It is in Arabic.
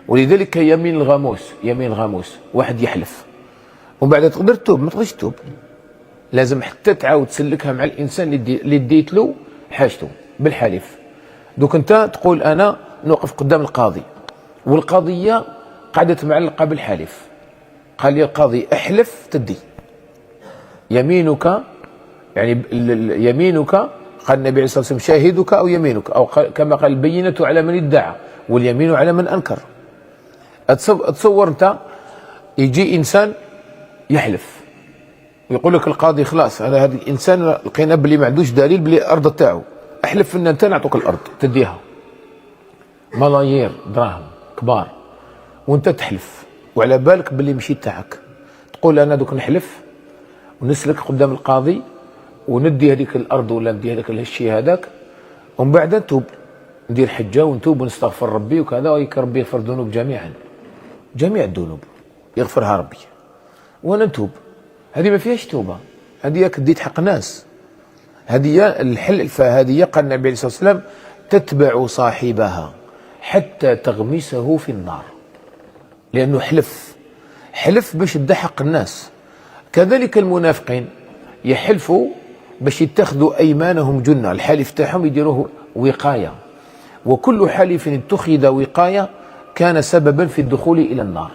ولذلك يمين الغموس، يمين الغموس واحد يحلف ومن بعد تقدر تتوب، ما تقدرش تتوب، لازم حتى تعاود تسلكها مع الانسان اللي ديت له حاجته بالحلف. دوك انت تقول انا نوقف قدام القاضي والقضيه قعدت معلقه بالحلف، قال لي القاضي احلف تدي يمينك، يعني يمينك قال النبي عليه الصلاه والسلام شاهدك او يمينك، او كما قال البينه على من ادعى واليمين على من انكر. اتصور انت يجي انسان يحلف ويقول لك القاضي خلاص انا هذا الانسان لقينا بلي ما عندوش دليل بلي الارض تاعو، احلف ان انت نعطوك الارض تديها ملايير دراهم كبار وانت تحلف وعلى بالك بلي ماشي تاعك، تقول انا دوك نحلف ونسلك قدام القاضي وندي هذيك الارض ولا ندي هذاك الشيء هذاك ومن بعد نتوب، ندير حجه ونتوب ونستغفر ربي وكذا، ويك ربي يغفر الذنوب جميعا، جميع الذنوب يغفرها ربي وانا نتوب. هذه ما فيهاش توبه، هذه كديت حق ناس، هذه الحل. فهذه قال النبي عليه الصلاه والسلام تتبع صاحبها حتى تغمسه في النار، لانه حلف باش يدي حق الناس. كذلك المنافقين يحلفوا باش يتخذوا ايمانهم جنه، الحلف تاعهم يديروه وقايه، وكل حلف اتخذ وقايه كان سببا في الدخول الى النار.